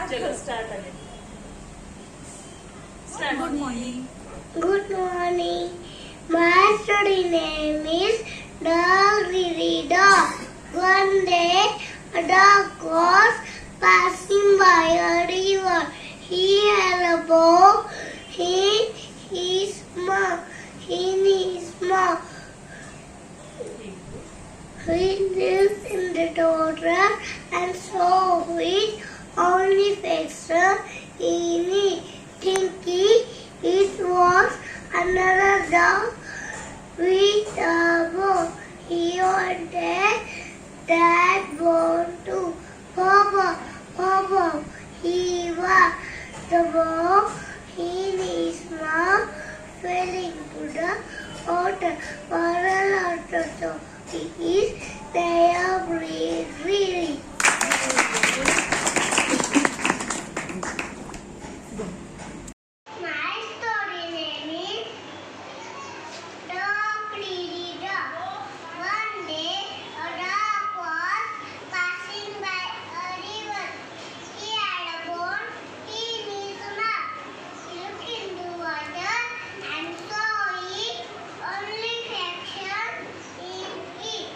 चलो start again. Start. Good morning. Good morning. My study name is Dog Diddy Dog. One day, a dog was passing by a river. He had a bone in his mouth. He lived in the water and saw it only fixer in it, thinking it was another dog with a bone. He wanted that bone too. Papa, he was the bone in his mouth fell into the water. Moral of the story is they are really. My story name is Dog Diddy Dog. One day, a dog was passing by a river. He had a bone in his mouth. He looked into water and saw it only fraction in it,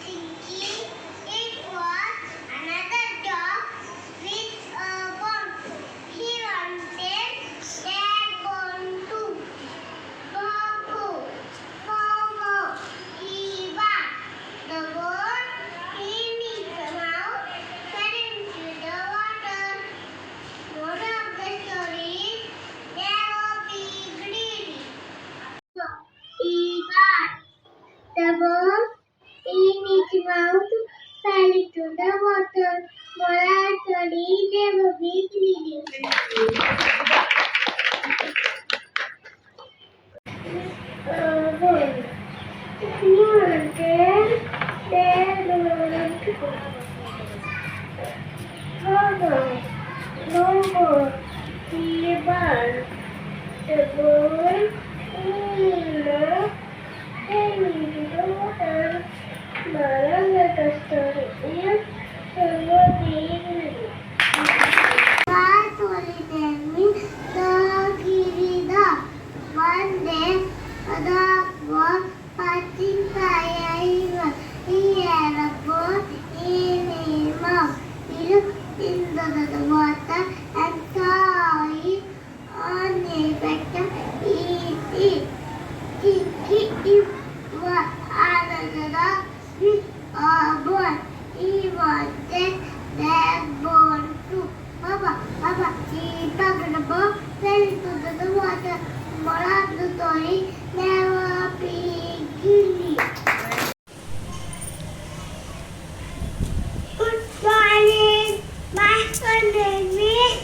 thinking it was another dog with a bone. He wanted that bone too. Bobo, he was the bone in his mouth fell into the water. Moral of the story is never be greedy. He was the bone in his mouth fell into the water. Moral of the story is never be greedy. One day, a dog was passing by a river. He had a bone in his mouth. He looked into the water and saw it on a better eat. Thinking it was another dog with a bone. He wanted that bone too. Papa, he tugged the bone, fell into the water. Moral of the story, never be greedy. Good morning. My name is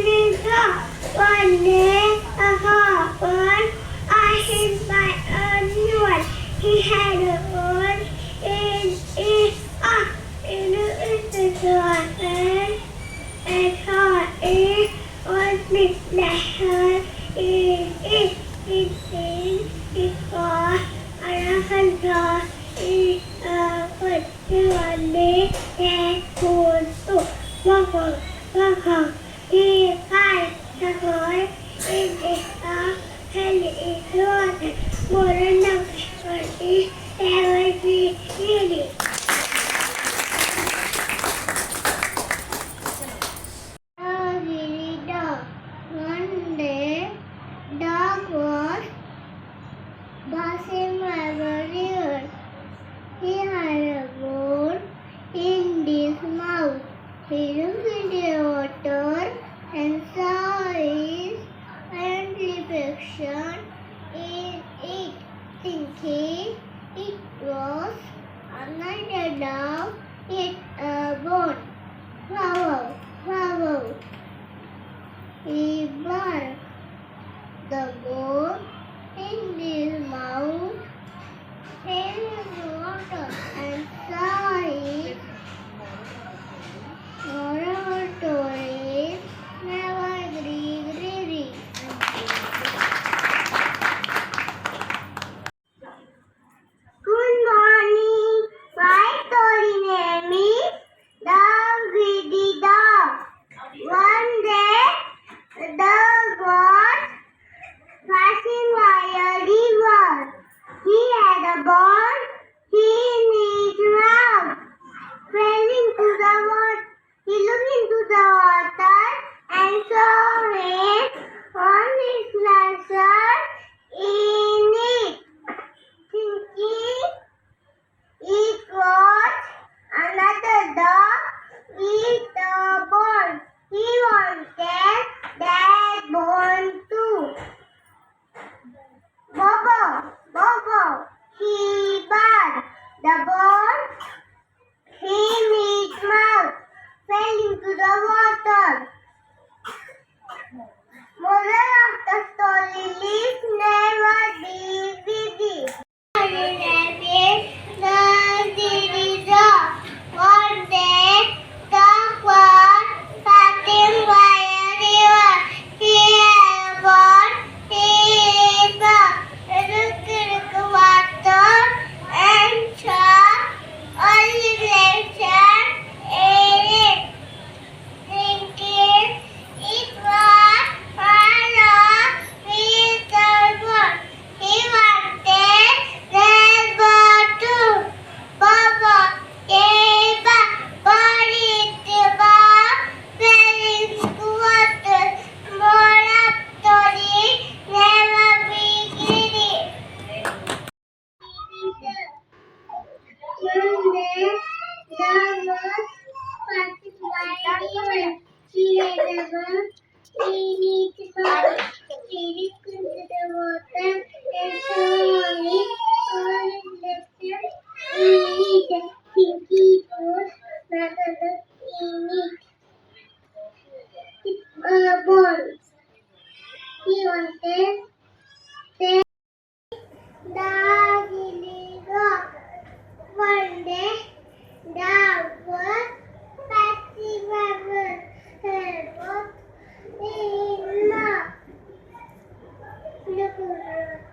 Rita. One day, a hopper asked by a newt. He had a bone in his eye. In the water and thought it was midnight. It was another dog in a wood. He wanted that bone too. Walk, he found the bone in his mouth and it water. Moral of the story, never be greedy. Dog Diddy Dog. One day, dog was passing by the river. He had a bone in his mouth. He looked into the water and saw his reflection in it, thinking it was another dog with a bone. Wow. He barked the bone in his mouth, fell in the water, and saw it. Moral of the story is never be greedy. Good morning. One day, there was passing by anyone. She had a bird. He needs bird. She looked into the water and saw it all in the sun. He needs a pinky toes, rather than he needs a ball. He wanted the daily rock. One day, there was passing by her boat in love. Look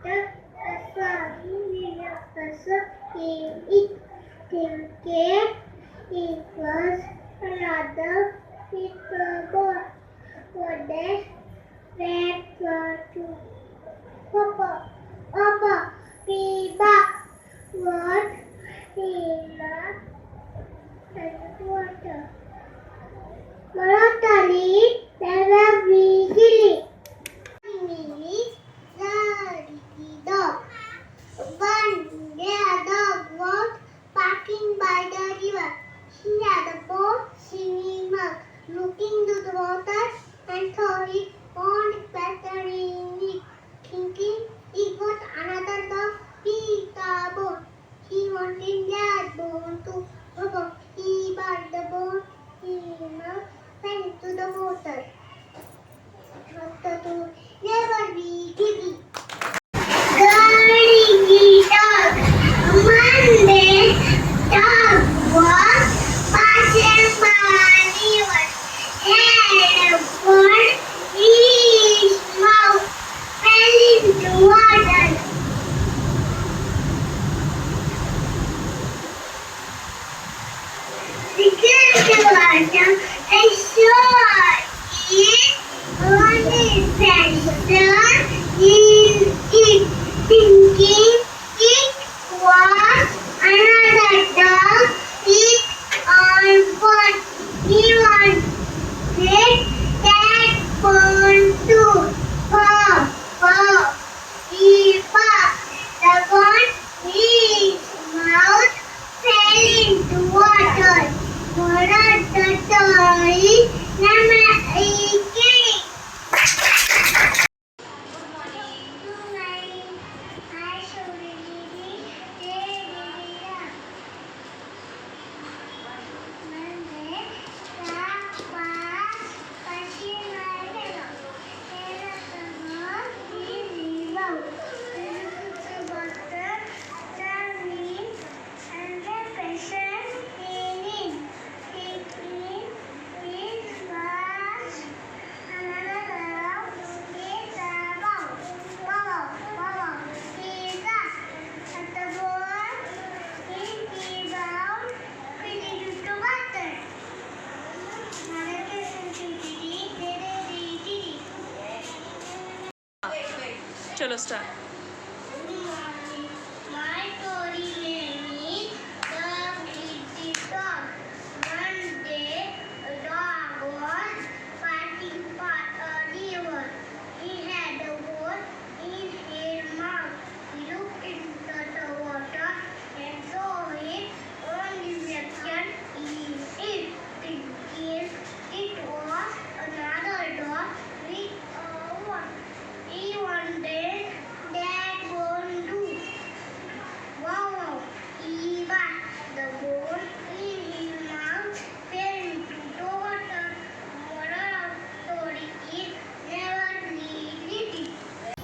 at the sun, it thinking it was another little boy. One day, red to Papa, Papa, be back. What? Hina and water. Maratali, never be gilly. Means the dog. One day a dog was passing by the river. He had a boat swimming up, looking to the water and saw it on better in it, thinking it was another dog with a boat. He wanted that bone to rubber. He bought the bone, he fell into the water. Water to never be giddy. Gully dog. Monday, dog was passing by river. Had a bone in his mouth, fell into water. Because the water, I saw it on the sensor in it, thinking it was another dog with on foot. He wanted that bone too. Paw, paw, he paw. The bone in his mouth fell into water. What are the toys? Nama ikan. चलो start. My story name is The Pretty Dog. One day, a dog was passing by a river. He had a boat in his mouth. He looked into the water and saw it on reflection in it, thinking it was another dog with a wand. He wanted that bone too. Wow, Eva, the bone in his mouth fell into the water. Moral of story is never leave it.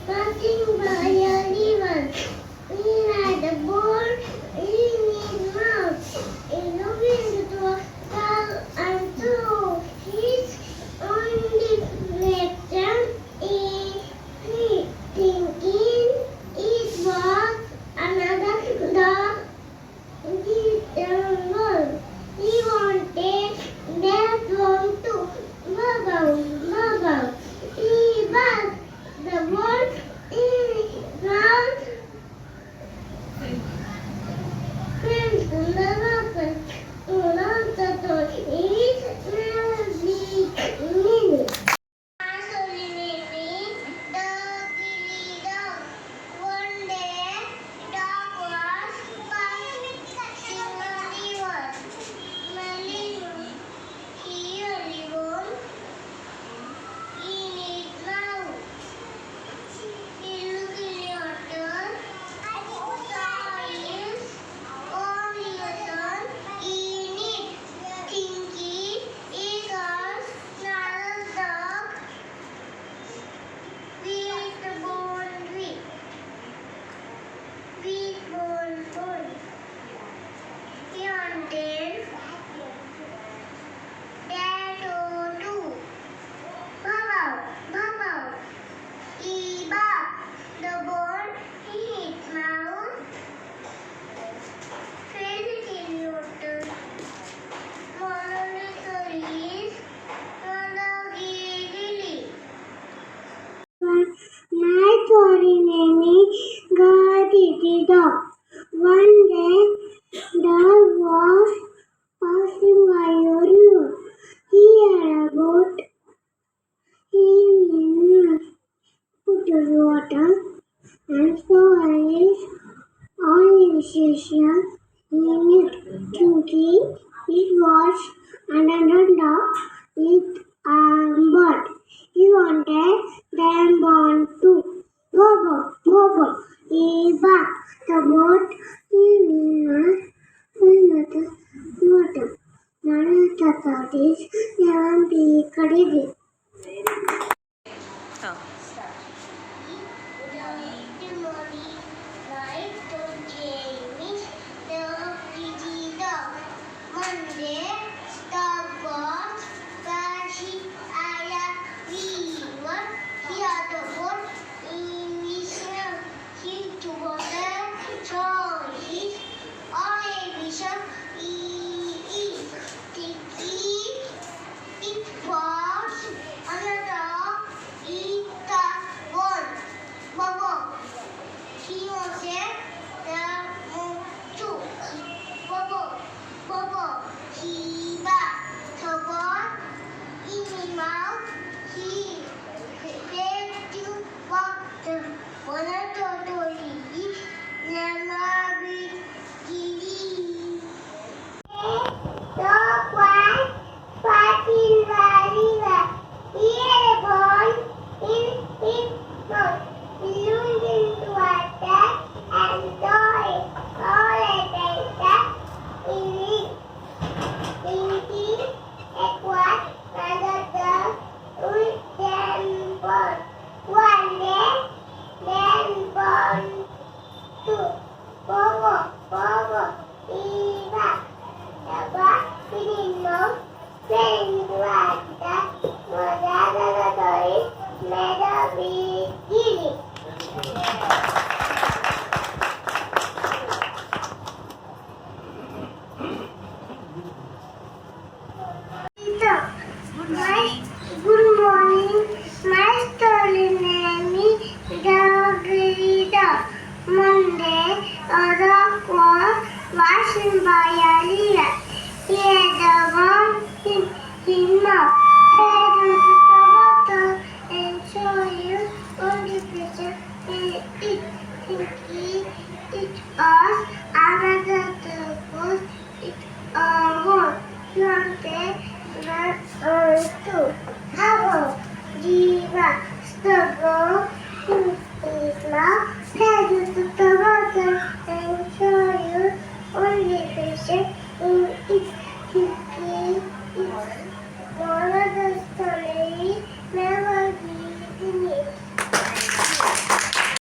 Passing by a river, he had a bone in his mouth. He looked into the water and saw his own reflection in it, thinking it was another dog with the world. He wanted that one too. Bubble, bubble. He was the one in his mouth. Friends in the water. The toy is never big minute. My story name is The Gilly Dog. One day, dog was passing thinking it was another dog with a bird. He wanted them born too. Bobo, Bobo, he barked. The bird will not water. None of the authorities never be credited. हां Good morning, night to Jamie, the pretty dog. Monday, dog was flashing aya river. Here the boat in mission. He together choices. All a vision is thinking it was another in the one. Bobo. He was the moon too. Bobo, Bobo, he backed the ball in his mouth. He prepared to water. One of the never be giddy. Dog was fighting the river. He had a ball in his mouth. He looked into water and saw it all attention in it. Thinking it was another with them born. One day, then born two. Bobo, Bobo, Eva. The bird didn't know where it was. Was another story. Never be giddy. Good morning, my story name is Dog Reader. Monday, a dog was passing by a river. He had a worm in his mouth. He looked at the water and saw him on the picture in it. Thinking it was another dog, it was he wanted to. How Jiva, the girl